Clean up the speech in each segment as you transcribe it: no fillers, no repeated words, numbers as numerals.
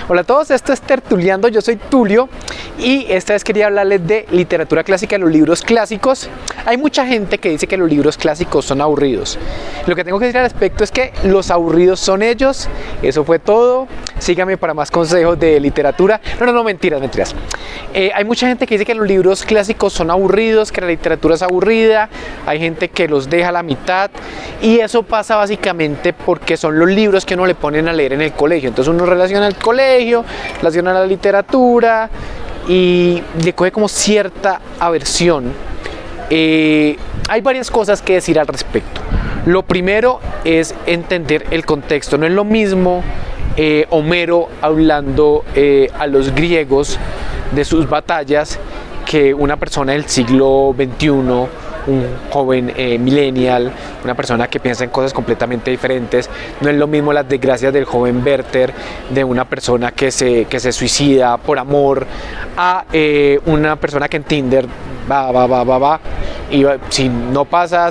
Hola a todos, esto es Tertuleando, yo soy Tulio y esta vez quería hablarles de literatura clásica, de los libros clásicos. Hay mucha gente que dice que los libros clásicos son aburridos. Lo que tengo que decir al respecto es que los aburridos son ellos. Eso fue todo. Síganme para más consejos de literatura. No, mentiras. Hay mucha gente que dice que los libros clásicos son aburridos, que la literatura es aburrida. Hay gente que los deja a la mitad y eso pasa básicamente porque son los libros que uno le ponen a leer en el colegio. Entonces uno relaciona el colegio, relaciona la literatura y le coge como cierta aversión. Hay varias cosas que decir al respecto. Lo primero es entender el contexto. No es lo mismo Homero hablando a los griegos de sus batallas que una persona del siglo XXI, un joven millennial, una persona que piensa en cosas completamente diferentes. No es lo mismo las desgracias del joven Werther, de una persona que se suicida por amor, a una persona que en Tinder va y si no pasó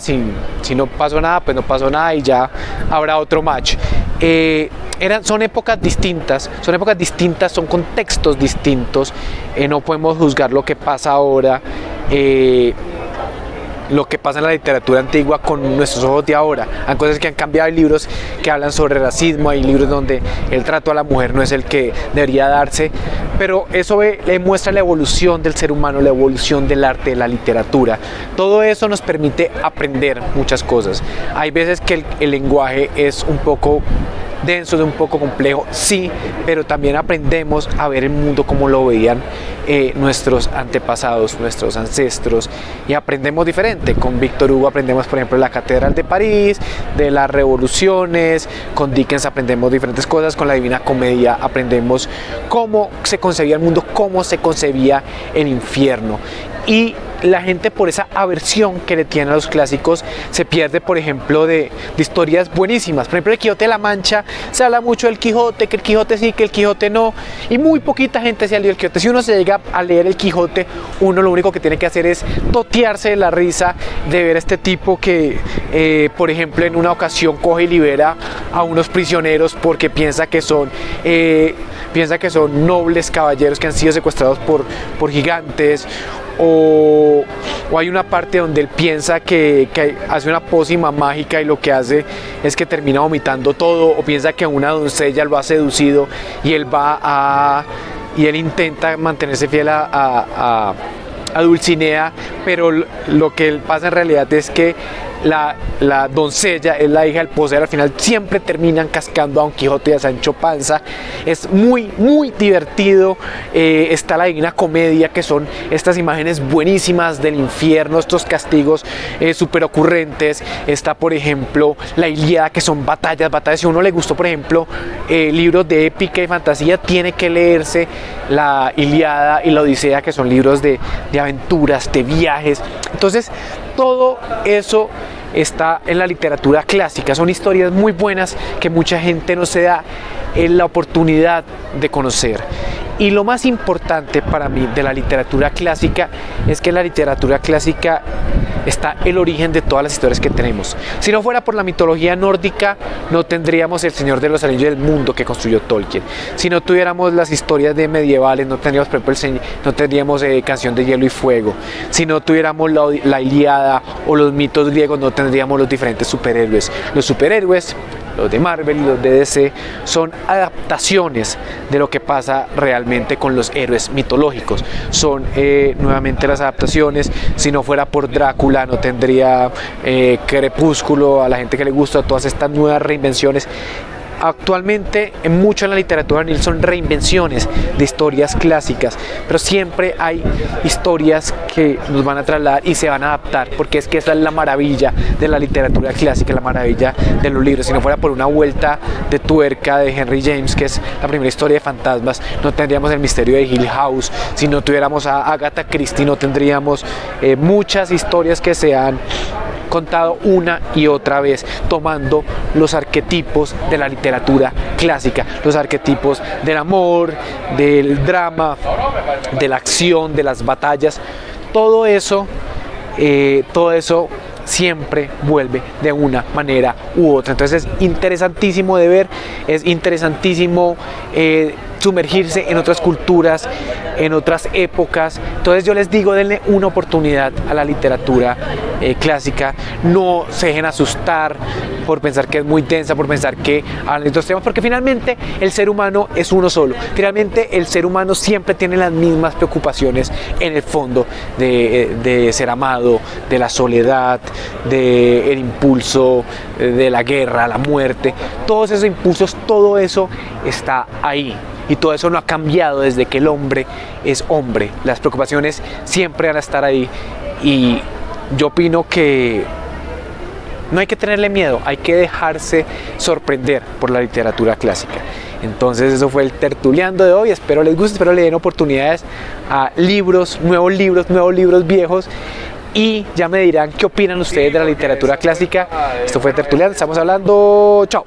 nada, pues no pasó nada y ya habrá otro match. Son épocas distintas, son contextos distintos. No podemos juzgar lo que pasa ahora, lo que pasa en la literatura antigua con nuestros ojos de ahora. Hay cosas que han cambiado, hay libros que hablan sobre racismo, hay libros donde el trato a la mujer no es el que debería darse, pero eso le muestra la evolución del ser humano, la evolución del arte, de la literatura. Todo eso nos permite aprender muchas cosas. Hay veces que el lenguaje es un poco denso, es un poco complejo, sí, pero también aprendemos a ver el mundo como lo veían nuestros antepasados, nuestros ancestros, y aprendemos diferente. Con Víctor Hugo aprendemos, por ejemplo, la Catedral de París, de las revoluciones. Con Dickens aprendemos diferentes cosas. Con la Divina Comedia aprendemos cómo se concebía el mundo, cómo se concebía el infierno. Y la gente, por esa aversión que le tiene a los clásicos, se pierde, por ejemplo, de historias buenísimas. Por ejemplo, el Quijote de la Mancha, se habla mucho del Quijote, que el Quijote sí, que el Quijote no, y muy poquita gente se ha leído el Quijote. Si uno se llega a leer el Quijote, uno lo único que tiene que hacer es totearse de la risa de ver a este tipo que, por ejemplo, en una ocasión coge y libera a unos prisioneros porque piensa que son nobles caballeros que han sido secuestrados por gigantes. O hay una parte donde él piensa que hace una pócima mágica y lo que hace es que termina vomitando todo, o piensa que una doncella lo ha seducido y él intenta mantenerse fiel a Dulcinea, pero lo que pasa en realidad es que la doncella es la hija del poseer. Al final siempre terminan cascando a Don Quijote y a Sancho Panza. Es muy divertido. Está la Divina Comedia, que son estas imágenes buenísimas del infierno, estos castigos súper ocurrentes. Está, por ejemplo, la Ilíada, que son batallas. Si a uno le gustó, por ejemplo, libros de épica y fantasía, tiene que leerse la Ilíada y la Odisea, que son libros de aventuras, de viajes. Entonces, todo eso está en la literatura clásica. Son historias muy buenas que mucha gente no se da la oportunidad de conocer. Y lo más importante para mí de la literatura clásica es que en la literatura clásica está el origen de todas las historias que tenemos. Si no fuera por la mitología nórdica, no tendríamos El Señor de los Anillos del mundo que construyó Tolkien. Si no tuviéramos las historias de medievales, no tendríamos, por ejemplo, no tendríamos Canción de Hielo y Fuego. Si no tuviéramos la Ilíada o los mitos griegos, no tendríamos los diferentes superhéroes. Los superhéroes, los de Marvel y los de DC, son adaptaciones de lo que pasa realmente con los héroes mitológicos. Son nuevamente las adaptaciones. Si no fuera por Drácula, no tendría Crepúsculo. A la gente que le gusta todas estas nuevas reinvenciones. Actualmente, mucho en la literatura son reinvenciones de historias clásicas, pero siempre hay historias que nos van a trasladar y se van a adaptar, porque es que esa es la maravilla de la literatura clásica, la maravilla de los libros. Si no fuera por una vuelta de tuerca de Henry James, que es la primera historia de fantasmas, no tendríamos El Misterio de Hill House. Si no tuviéramos a Agatha Christie, no tendríamos muchas historias que se han contado una y otra vez, tomando los arquetipos de la literatura clásica, los arquetipos del amor, del drama, de la acción, de las batallas. Todo eso siempre vuelve de una manera u otra. Entonces es interesantísimo de ver, es interesantísimo sumergirse en otras culturas, en otras épocas. Entonces yo les digo, denle una oportunidad a la literatura clásica, no se dejen asustar por pensar que es muy densa, por pensar que hablan de otros temas, porque finalmente el ser humano es uno solo. Finalmente el ser humano siempre tiene las mismas preocupaciones en el fondo de ser amado, de la soledad, del impulso, de la guerra, la muerte. Todos esos impulsos, todo eso está ahí. Y todo eso no ha cambiado desde que el hombre es hombre. Las preocupaciones siempre van a estar ahí. Y yo opino que no hay que tenerle miedo, hay que dejarse sorprender por la literatura clásica. Entonces eso fue el tertuleando de hoy. Espero les guste, espero le den oportunidades a nuevos libros viejos. Y ya me dirán qué opinan ustedes de la literatura clásica. Esto fue Tertuleando, estamos hablando. Chao.